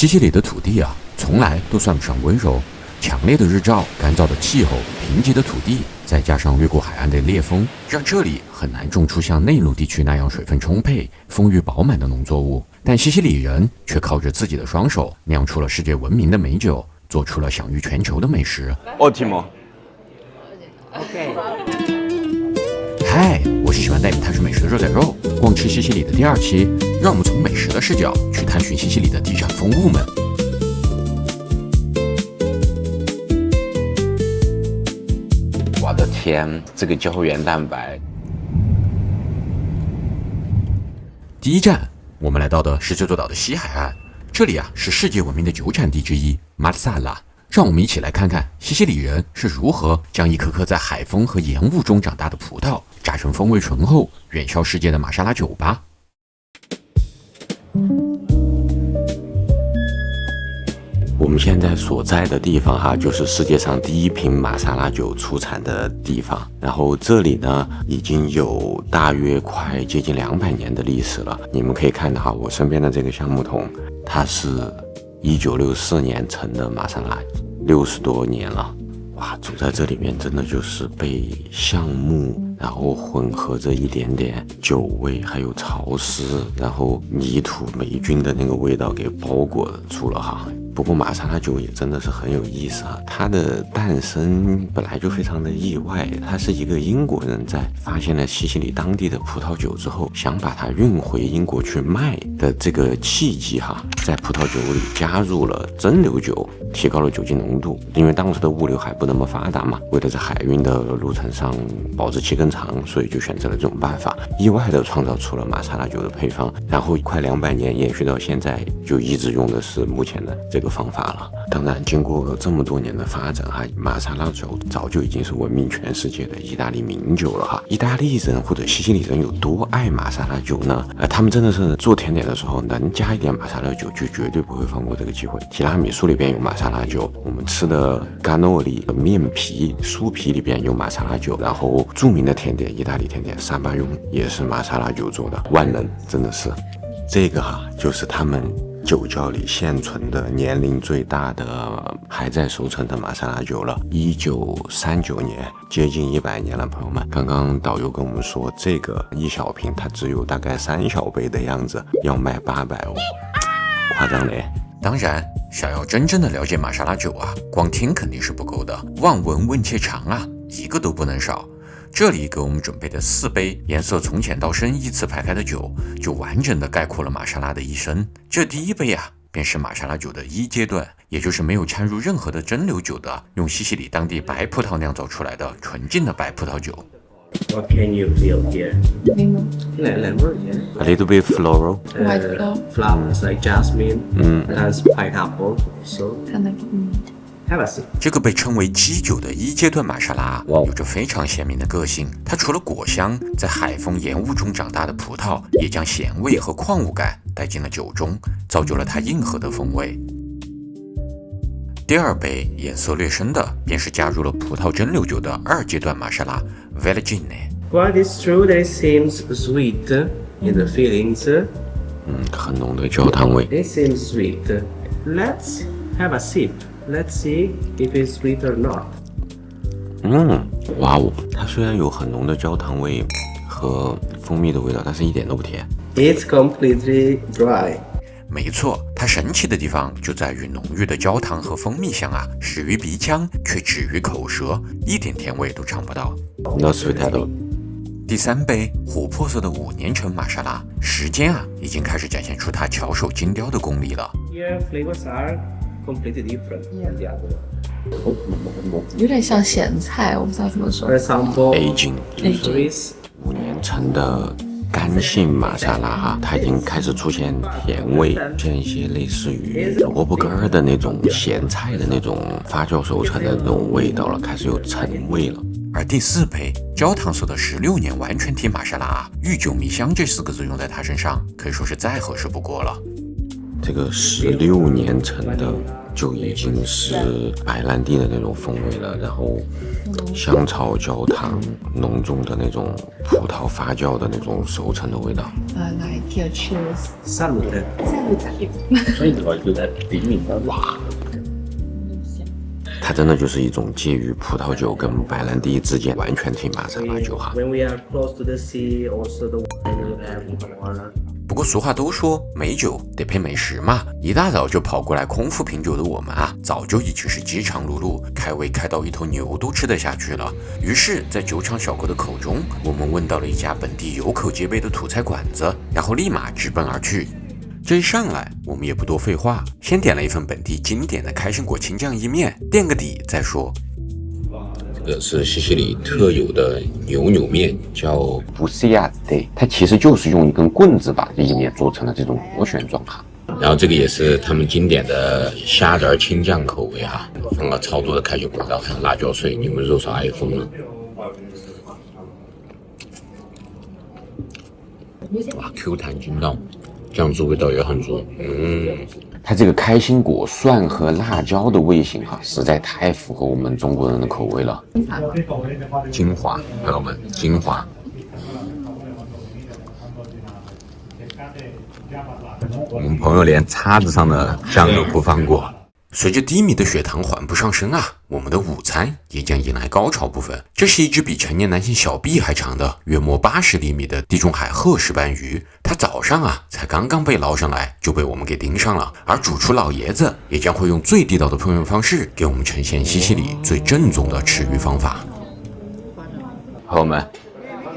西西里的土地啊，從來都算不上溫柔。強烈的日照、乾燥的氣候、貧瘠的土地，再加上越過海岸的烈風，讓這裡很難種出像內陸地區那樣水分充沛、豐裕飽滿的農作物。但西西里人卻靠着自己的雙手，釀出了世界聞名的美酒，做出了享譽全球的美食。Ottimo。OK。嗨，我是喜歡帶你探索美食的肉仔肉。逛吃西西里的第2期，讓我們從美食的視角去探尋西西里的地產豐物們。我的天，這個膠原蛋白！第一站，我們來到的是這座島的西海岸，這裡啊是世界聞名的酒產地之一馬薩拉。讓我們一起來看看西西里人是如何將一顆顆在海風和鹽霧中長大的葡萄榨成風味醇厚、遠銷世界的瑪莎拉酒吧。我們現在所在的地方哈，就是世界上第1瓶瑪莎拉酒出產的地方。然後這裡呢，已經有大約快接近200年的歷史了。你們可以看到哈，我身邊的這個橡木桶，它是1964年成的瑪莎拉，60多年了。哇，走在這裡面真的就是被橡木，然後混合着一點點酒味，還有潮濕，然後泥土霉菌的那個味道給包裹住了哈。不過瑪莎拉酒也真的是很有意思啊，它的誕生本來就非常的意外，它是一個英國人在發現了西西里當地的葡萄酒之後，想把它運回英國去賣的這個契機哈，在葡萄酒裡加入了蒸餾酒，提高了酒精濃度。因為當時的物流還不那麼發達嘛，為了在海運的路程上保質期更長，所以就選擇了這種辦法，意外的創造出了瑪莎拉酒的配方，然後快200年延續到現在，就一直用的是目前的這個方法了。當然經過這麼多年的發展哈，瑪莎拉酒早就已經是聞名全世界的意大利名酒了哈。意大利人或者西西里人有多愛瑪莎拉酒呢？他們真的是做甜點的时候能加一點瑪莎拉酒，就絕對不會放過這個機會。提拉米蘇裡邊有瑪莎拉酒，我們吃的干諾里的麵皮酥皮裡邊有瑪莎拉酒，然後著名的甜點意大利甜點沙巴雍也是瑪莎拉酒做的，萬能，真的是。這個哈就是他們酒窖裡現存的年齡最大的還在熟成的瑪莎拉酒了，1939年，接近100年了，朋友們。剛剛導遊跟我們說，這個一小瓶它只有大概3小杯的樣子，要賣800歐，誇張嘞。當然，想要真正的了解瑪莎拉酒啊，光聽肯定是不夠的，望聞問切嘗啊，一個都不能少。這裡給我們準備的4杯顏色從淺到深依次排開的酒，就完整的概括了瑪莎拉的一生。這第1杯啊，便是瑪莎拉酒的1階段，也就是沒有摻入任何的蒸餾酒的，用西西里當地白葡萄釀造出來的純淨的白葡萄酒。What can you feel here? Lemon. Lemon, yeah. A little bit floral. White flower. Flowers like jasmine, and pineapple. So Kind of have a sip. 這個被稱為基酒的1階段瑪莎拉，有着非常鮮明的個性。它除了果香，在海風鹽霧中長大的葡萄，也將鹹味和礦物感帶進了酒中，造就了它硬核的風味。第2杯顏色略深的，便是加入了葡萄蒸餾酒的2階段瑪莎拉 Vergine。 But it's true that it seems sweet in the feelings. 很濃的焦糖味。 It seems sweet. Let's have a sip. Let's see if it's sweet or not. 哇哦，它雖然有很濃的焦糖味和蜂蜜的味道，但是一點都不甜。 It's completely dry. 沒錯，它神奇的地方就在於濃郁的焦糖和蜂蜜香啊，始於鼻腔，卻止於口舌，一點甜味都嘗不到。 No sweet at all。 第3杯琥珀色的5年陳瑪莎拉，時間啊已經開始展現出它巧手精雕的功力了。 Here flavors are completely different than the other one. 有點像鹹菜，我不知道怎麼說。 For example, Aging 5 5年陳的乾性瑪莎拉哈，它已經開始出現甜味，出現一些類似於蘿蔔乾的那種鹹菜的那種發酵熟成的那種味道了，開始有陳味了。而第4杯焦糖色的16年完全體瑪莎拉啊，御酒迷香這4個字用在它身上，可以說是再合適不過了。這個16年陳的就已經是白蘭地的那種風味了，然後香草、焦糖、濃重的那種葡萄發酵的那種熟成的味道。来 here cheers。 Salute. Salute. 所以我觉得比你的哇。它真的就是一种介于葡萄酒跟白蘭地之間完全体玛莎拉酒哈。 When we are close to the sea, also the wine will have more. 不过俗话都说美酒得配美食嘛，一大早就跑过来空腹品酒的我们啊，早就已經是饥腸轆轆，開胃開到一頭牛都吃得下去了。於是，在酒廠小哥的口中，我們問到了一家本地有口皆碑的土菜館子，然後立馬直奔而去。這一上來，我們也不多廢話，先點了一份本地經典的開心果青醬意麵，墊個底再說。這個是西西里特有的扭麵，叫布西亞蒂，它其實就是用一根棍子把意麵做成了這種螺旋狀哈。然後這個也是他們經典的蝦仁青醬口味哈，放了超多的開心果，然後還有辣椒碎，你們肉少愛瘋了。哇 ，Q 彈筋道。醬汁味道也很足，它這個開心果蒜和辣椒的味型哈，實在太符合我們中國人的口味了。精華，朋友們，精華。我們朋友連叉子上的醬都不放過。隨着低迷的血糖緩步上升啊，我們的午餐也將迎來高潮部分。這是一隻比成年男性小臂還長的約莫80厘米的地中海褐石斑魚，它早上啊才剛剛被撈上來就被我們給盯上了，而主廚老爺子也將會用最地道的烹飪方式給我們呈現西西里最正宗的吃魚方法。朋友們，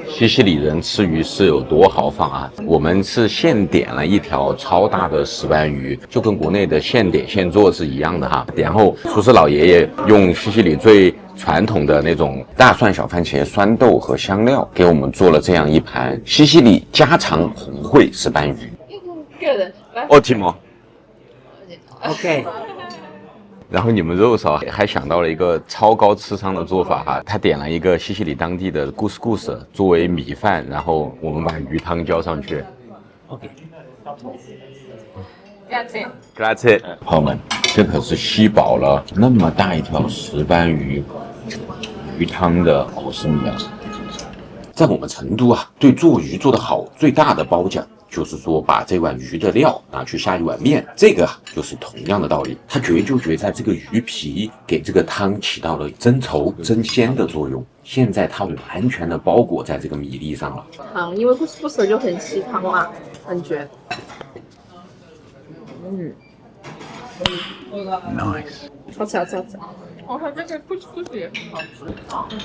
西西里人吃魚是有多豪放啊！我們是現點了一條超大的石斑魚，就跟國內的現點現做是一樣的哈。然後廚師老爺爺用西西里最傳統的那種大蒜、小番茄、酸豆和香料，給我們做了這樣一盤西西里家常紅燴石斑魚。Ottimo。OK。然後你們肉嫂還想到了一個超高智商的做法哈，他點了一個西西里當地的 couscous作為米飯，然後我們把魚湯澆上去。OK。Grazie。朋友們，這可是吸飽了那麼大一條石斑魚湯的奧斯米亞。在我們成都啊，對做魚做得好最大的褒獎，就是說把這碗魚的料拿去下一碗麵，這個啊就是同樣的道理。它絕就絕在這個魚皮給這個湯起到了增稠增鮮的作用。現在它完全的包裹在這個米粒上了。湯，因為 couscous 就很吸湯嘛，很絕。Nice。好吃好吃好吃。哦，它這個 couscous 也很好吃。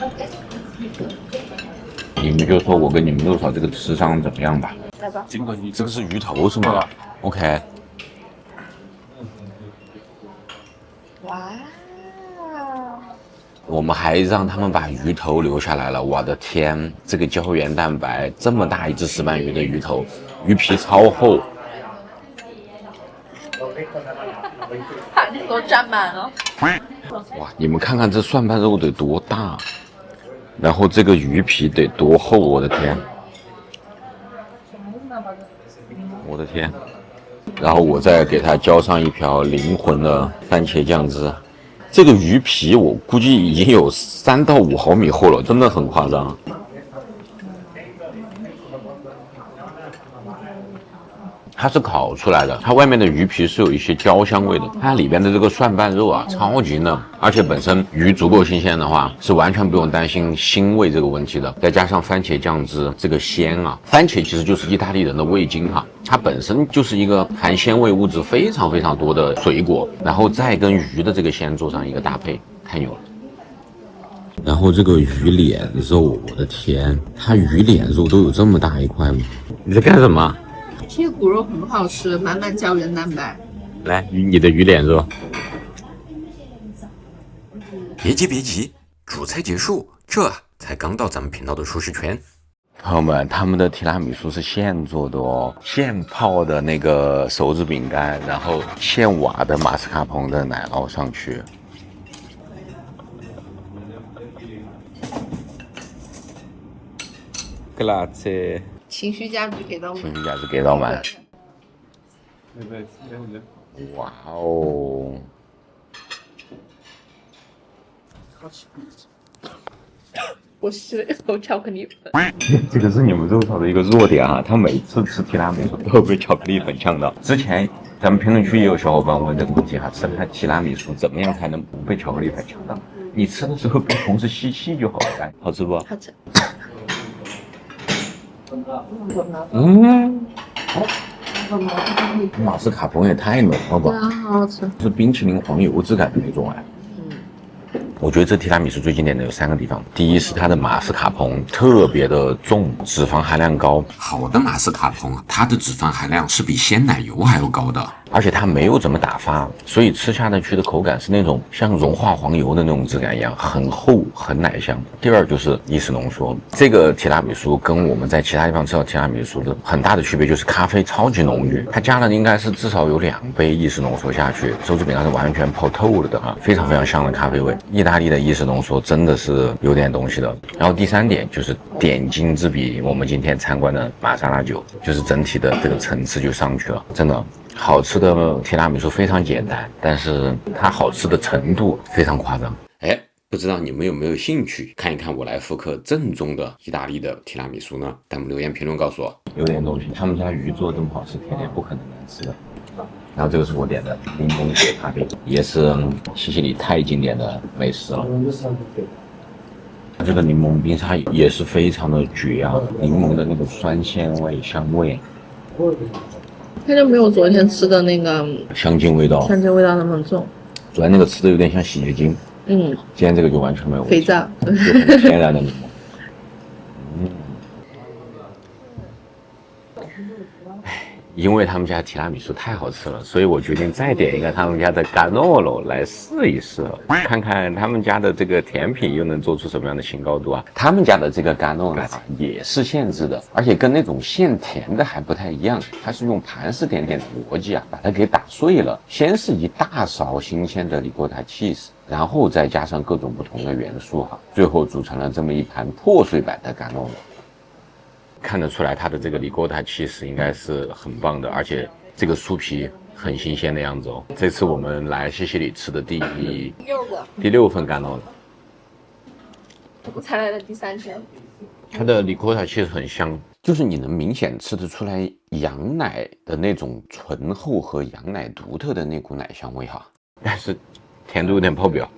你們就說我跟你們肉嫂這個智商怎麼樣吧？來吧。這個是魚頭是嗎？OK。哇！我們還讓他們把魚頭留下來了，我的天，這個膠原蛋白這麼大一隻石斑魚的魚頭，魚皮超厚，盤子都沾滿了。哇，你們看看這蒜瓣肉得多大，然後這個魚皮得多厚，我的天，我的天，然後我再給它澆上一瓢靈魂的番茄醬汁。這個魚皮我估計已經有3到5毫米厚了，真的很誇張。它是烤出來的，它外面的魚皮是有一些焦香味的，它裡邊的這個蒜瓣肉啊超級嫩，而且本身魚足夠新鮮的話，是完全不用擔心腥味這個問題的。再加上番茄醬汁這個鮮啊，番茄其實就是意大利人的味精哈，它本身就是一個含鮮味物質非常非常多的水果，然後再跟魚的這個鮮做上一個搭配，太牛了。然後這個魚臉肉，我的天，它魚臉肉都有這麼大一塊嗎？你在幹什麼？這個骨肉很好吃，滿滿膠原蛋白。來，你的魚臉肉。別急別急，主菜結束，這才剛到咱們頻道的舒適圈。朋友們，他們的提拉米蘇是現做的哦，現泡的那個手指餅乾，然後現挖的馬斯卡彭的奶酪上去。Grazie。情緒價值給到滿。情緒價值給到滿。哇哦！我吸了一口巧克力粉。这个是你们肉草的一个弱点啊，他每次吃提拉米苏都被巧克力粉呛到。之前咱们評論區也有小夥伴問這個問題哈，吃它提拉米蘇怎麼樣才能不被巧克力粉嗆到？你吃的時候跟同事吸氣就好了，好吃不？好吃。馬斯卡彭也太濃了吧？對啊，好好吃。是冰淇淋黃油質感的那種哎。我覺得這提拉米蘇最經典的有3個地方，第一是它的馬斯卡彭特別的重，脂肪含量高。好的馬斯卡彭，它的脂肪含量是比鮮奶油還要高的，而且它沒有怎麼打發，所以吃下去的口感是那種像融化黃油的那種質感一樣，很厚，很奶香。第二就是意式濃縮，這個提拉米蘇跟我們在其他地方吃到提拉米蘇的很大的區別就是咖啡超級濃郁，它加了應該是至少有2杯意式濃縮下去，周子餅乾是完全泡透了的啊，非常非常香的咖啡味。意大利的意式濃縮真的是有點東西的。然後第3點就是點睛之筆，我們今天參觀的瑪莎拉酒，就是整體的這個層次就上去了，真的。好吃的提拉米蘇非常簡單，但是它好吃的程度非常誇張。哎，不知道你們有沒有興趣看一看我來復刻正宗的意大利的提拉米蘇呢？彈幕留言評論告訴我。有點東西，他們家魚做的這麼好吃，天天不可能難吃的。然後這個是我點的檸檬雪咖啡，也是西西里太經典的美食了。這個檸檬冰沙也是非常的絕啊，檸檬的那個酸鮮味、香味。它就沒有昨天吃的那個香精味道那麼重。昨天那個吃的有點像洗潔精，今天這個就完全沒有味道，肥皂，就很天然的檸檬。因為他們家提拉米蘇太好吃了，所以我決定再點一個他們家的嘎諾羅來試一試，看看他們家的這個甜品又能做出什麼樣的新高度啊！他們家的這個嘎諾羅也是現制的，而且跟那種現甜的還不太一樣，它是用盤式甜點的邏輯啊，把它給打碎了，先是一大勺新鮮的里கோ塔 cheese， 然後再加上各種不同的元素哈，最後組成了這麼一盤破碎版的嘎諾羅。看得出來，它的這個里கோ塔起司應該是很棒的，而且這個酥皮很新鮮的樣子哦。這次我們來西西里吃的第6份干諾了，我才來的第3天。它的里கோ塔起司很香，就是你能明顯吃得出來羊奶的那種醇厚和羊奶獨特的那股奶香味哈，但是甜度有點爆表。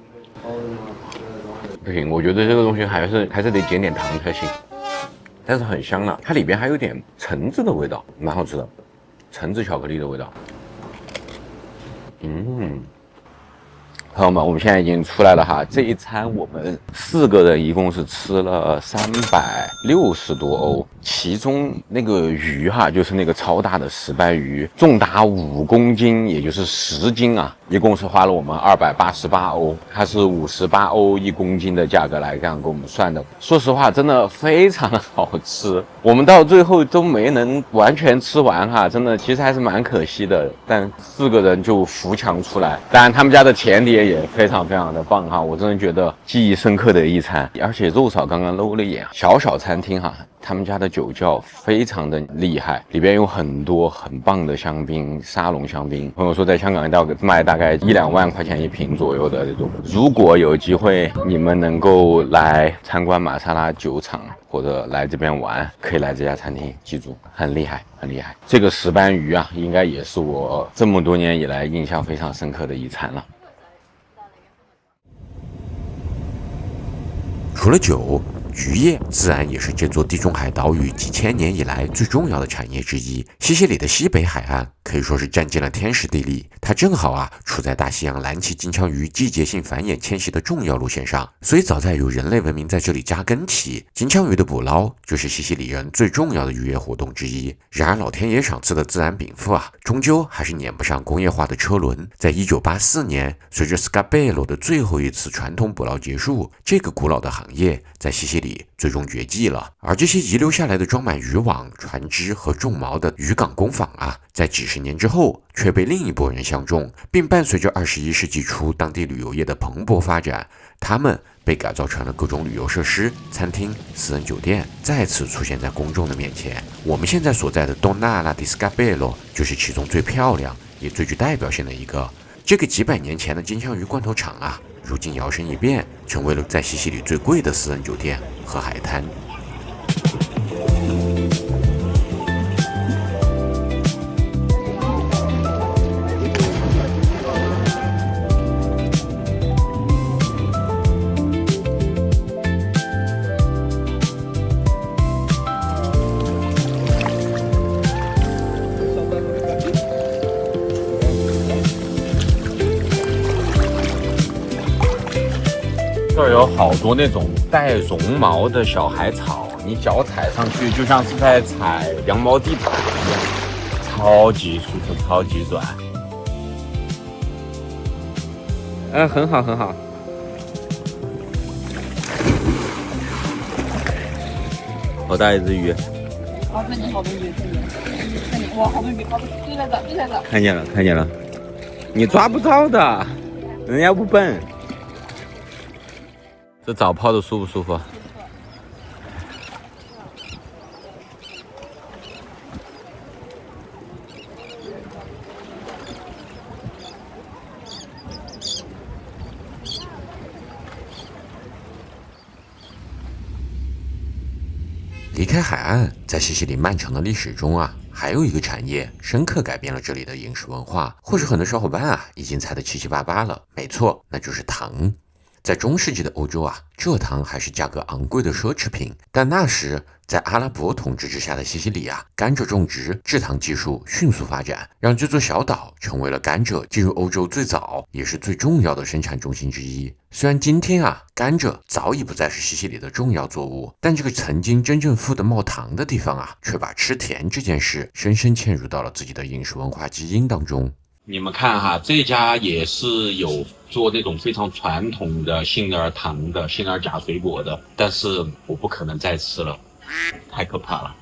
不行，我覺得這個東西還是得減點糖才行。但是很香了，它裡邊還有點橙子的味道，蠻好吃的，橙子巧克力的味道。朋友們，我們現在已經出來了哈，這一餐我們4個人一共是吃了360多歐，其中那個魚哈，就是那個超大的石斑魚，重達5公斤，也就是10斤啊，一共是花了我們288歐，它是58歐1公斤的價格來這樣給我們算的。說實話，真的非常的好吃，我們到最後都沒能完全吃完哈，真的其實還是蠻可惜的，但4個人就扶牆出來，當然他們家的甜點也非常非常的棒哈，我真的覺得記憶深刻的一餐。而且肉嫂剛剛摟了眼小餐廳哈，他們家的酒窖非常的厲害，裡邊有很多很棒的香檳，沙龍香檳。朋友說在香港要賣大概1-2萬塊錢一瓶左右的這種。如果有機會你們能夠來參觀瑪莎拉酒廠或者來這邊玩，可以來這家餐廳，記住很厲害很厲害。這個石斑魚啊，應該也是我這麼多年以來印象非常深刻的一餐了。除了酒，漁業自然也是這座地中海島嶼幾千年以來最重要的產業之一。西西里的西北海岸可以說是佔盡了天時地利，它正好處在大西洋藍鰭金槍魚季節性繁衍遷徙的重要路線上，所以早在有人類文明在這裡扎根起，金槍魚的捕撈就是西西里人最重要的漁業活動之一。然而老天爺賞賜的自然稟賦終究還是攆不上工業化的車輪。在1984年，隨着 Scarpello 的最後一次傳統捕撈結束，這個古老的行業在西西里最終絕跡了。而這些遺留下來的裝滿漁網、船隻和種毛的漁港工坊啊，在幾十年之後卻被另一撥人相中，並伴隨着21世紀初當地旅遊業的蓬勃發展，他們被改造成了各種旅遊設施、餐廳、私人酒店，再次出现在公众的面前。我们现在所在的Donna di Scabello就是其中最漂亮也最具代表性的一個。這個幾百年前的金槍魚罐頭廠啊，如今搖身一變，成為了在西西里最貴的私人酒店和海灘。這兒有好多那種帶絨毛的小海草，你腳踩上去就像是在踩羊毛地毯一樣，超級舒服，超級軟。很好很好。好大一隻魚！好多魚，好多魚，看你，哇，好多魚，好多魚，就在這，就在這。看見了，看見了，你抓不到的，人家不笨。這澡泡的舒不舒服？離開海岸，在西西里漫長的歷史中啊，還有一個產業深刻改變了這裡的飲食文化。或許很多小夥伴啊已經猜得七七八八了，沒錯，那就是糖。在中世紀的歐洲啊，蔗糖還是價格昂貴的奢侈品。但那時，在阿拉伯統治之下的西西里啊，甘蔗種植、製糖技術迅速發展，讓這座小島成為了甘蔗進入歐洲最早也是最重要的生產中心之一。雖然今天啊，甘蔗早已不再是西西里的重要作物，但這個曾經真正富得冒糖的地方啊，卻把吃甜這件事深深嵌入到了自己的飲食文化基因當中。你們看哈，這家也是有做那種非常傳統的杏仁糖的、杏仁夾水果的，但是我不可能再吃了，太可怕了。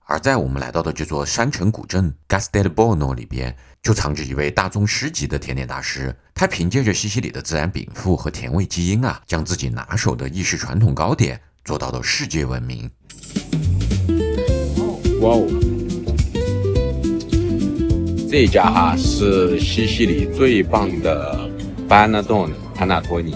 而在我們來到的這座山城古鎮 Castelbuono 裡邊，就藏着一位大宗師級的甜點大師。他憑借着西西里的自然稟賦和甜味基因啊，將自己拿手的意式傳統糕點做到了世界聞名。哇哦！這家哈是西西里最棒的班納多尼潘納托尼。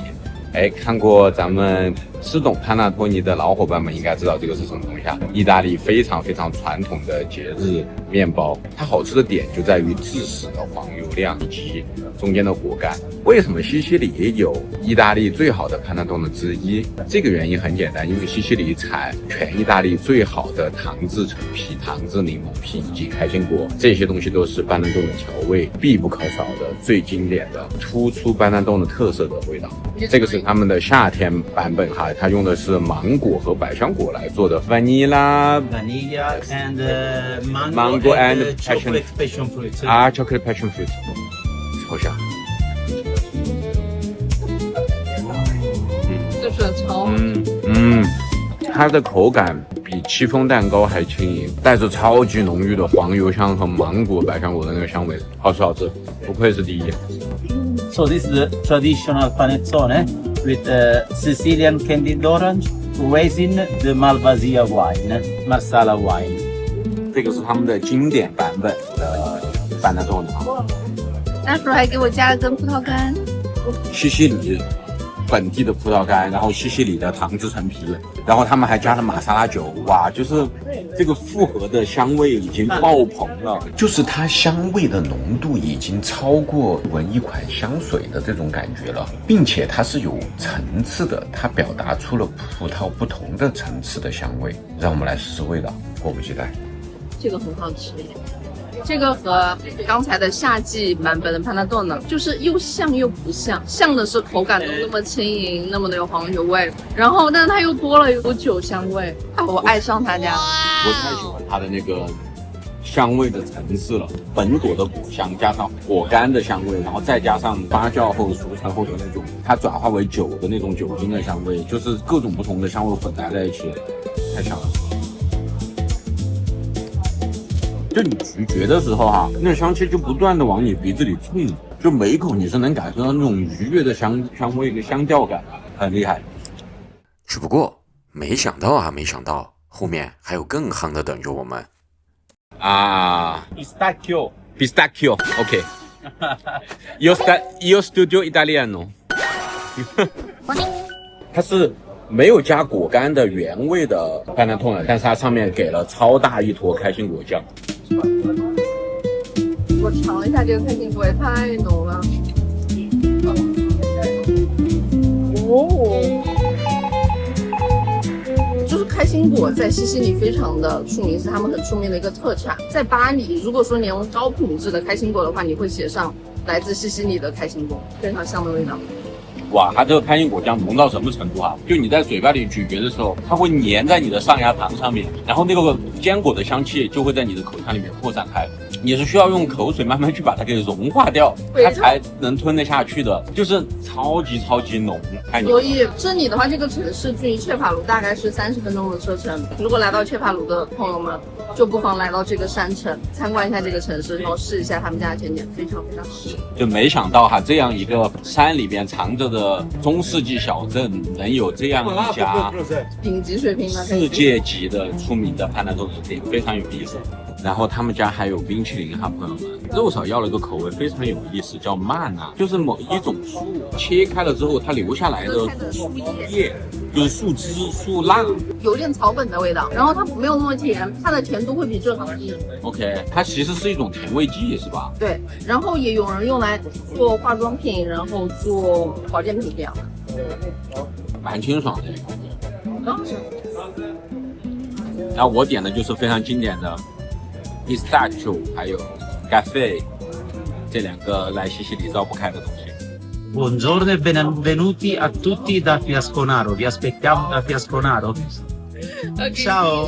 看過咱們吃懂潘納托尼的老夥伴們應該知道這個是什麼東西啊？意大利非常非常傳統的節日麵包，它好吃的點就在於致死的黃油量以及中間的果乾。為什麼西西里有意大利最好的潘納多尼之一？這個原因很簡單，因為西西里產全意大利最好的糖漬陳皮、糖漬檸檬皮以及開心果，這些東西都是班納多尼調味必不可少的、最經典的、突出班納多尼特色的味道。這個是他們的夏天版本哈，它用的是芒果和百香果來做的 vanilla and mango and chocolate passion fruit chocolate passion fruit 好香。就是超它的口感比戚風蛋糕還輕盈，帶着超級濃郁的黃油香和芒果、百香果的那個香味，好吃好吃，不愧是第一。So this is the traditional panettone with Sicilian candied orange, raisin, the Malvasia wine, Marsala wine. 這個是他們的經典版本的班納多尼。那時候還給我加了根葡萄乾。西西里本地的葡萄乾，然後西西里的糖漬陳皮，然後他們還加了瑪莎拉酒，哇，就是這個複合的香味已經爆棚了，就是它香味的濃度已經超過聞一款香水的這種感覺了，並且它是有層次的，它表達出了葡萄不同的層次的香味。讓我們來試試味道，迫不及待。這個很好吃。這個和剛才的夏季版本的潘納多呢，就是又像又不像。像的是口感都那麼輕盈，那麼的有黃油味，然後但是它又多了一股酒香味。啊，我愛上他家。我太喜歡它的那個香味的层次了。本果的果香加上果干的香味，然后再加上发酵后熟成后的那种它转化为酒的那种酒精的香味，就是各种不同的香味混杂在一起，太香了。就你咀嚼的时候哈，那香气就不断的往你鼻子里冲，就每一口你是能感受到那种愉悦的香味跟香调感，很厲害。只不过没想到后面還有更夯的等着我們啊 Pistacchio。OK Io studio italiano 它是沒有加果乾的原味的panettone，但是它上面給了超大一坨開心果醬。我嘗了一下這個開心果，也太濃了。哦，就是開心果在西西里非常的出名，是他們很出名的一個特產。在巴黎，如果說你用高品質的開心果的話，你會寫上來自西西里的開心果，非常香的味道。哇，它這個開心果醬濃到什麼程度啊？就你在嘴巴裡咀嚼的時候，它會粘在你的上牙膛上面，然後那個堅果的香氣就會在你的口腔裡面擴散開，你是需要用口水慢慢去把它給融化掉，它才能吞得下去的，就是超級濃。所以這裡的話，這個城市距離切法盧大概是30分鐘的車程。如果來到切法盧的朋友們，就不妨來到這個山城參觀一下這個城市，然後試一下他們家的甜點，非常好吃。就沒想到哈，這樣一個山裡邊藏着的中世紀小鎮能有這樣一家頂級水平的世界級的出名的panettone店，非常有意思。然後他們家還有冰淇淋哈，朋友們，肉嫂要了一個口味非常有意思，叫曼娜，就是某一種樹切開了之後它留下來的樹葉，就是樹枝樹蠟，有點草本的味道，然後它沒有那麼甜，它的甜度會比正常低。OK， 它其實是一種甜味劑是吧？對，然後也有人用來做化妝品，然後做保健品這樣的，蠻清爽的。然後我點的就是非常經典的Pistacchio 還有 caffè 這兩個來西西里繞不開的東西。Buongiorno e benvenuti a tutti da Fiasconaro. Vi aspettiamo da Fiasconaro. Ciao.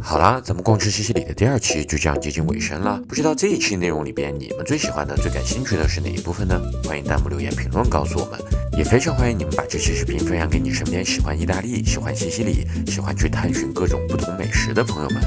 好啦，咱們逛吃西西里的第2期就這樣接近尾聲了。不知道這一期內容裡邊你們最喜歡的、最感興趣的是哪一部分呢？歡迎彈幕留言評論告訴我們，也非常歡迎你們把這期視頻分享給你身邊喜歡意大利、喜歡西西里、喜歡去探尋各種不同美食的朋友們。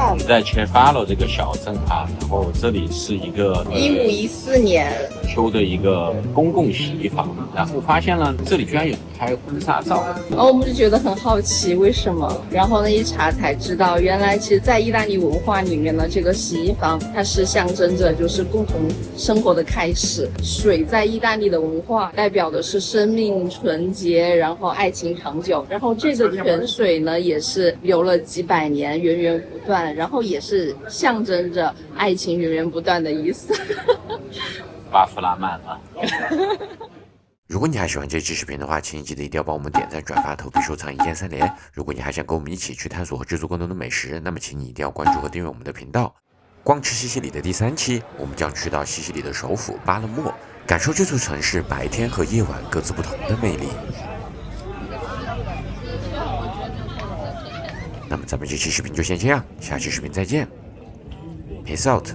我們在切法羅這個小鎮啊，然後這裡是一個1514年修的一個公共洗衣房，然後發現了這裡居然有拍婚紗照，然後我們就覺得很好奇為什麼，然後呢一查才知道，原來其實在意大利文化裡面呢，這個洗衣房它是象徵着就是共同生活的開始。水在意大利的文化代表的是生命純潔，然後愛情長久，然後這個泉水呢也是流了幾百年，源源不斷，然後也是象徵着愛情源源不斷的意思。巴夫拉曼了。如果你還喜歡這期視頻的話，請記得一定要幫我們點讚、轉發、投幣、收藏、一鍵3連。如果你還想跟我們一起去探索和製作更多的美食，那麼請你一定要關注和訂閱我們的頻道。逛吃西西里的第3期，我們將去到西西里的首府巴勒莫，感受這座城市白天和夜晚各自不同的魅力。那麼咱們這期視頻就先這樣，下期視頻再見 ，Peace out。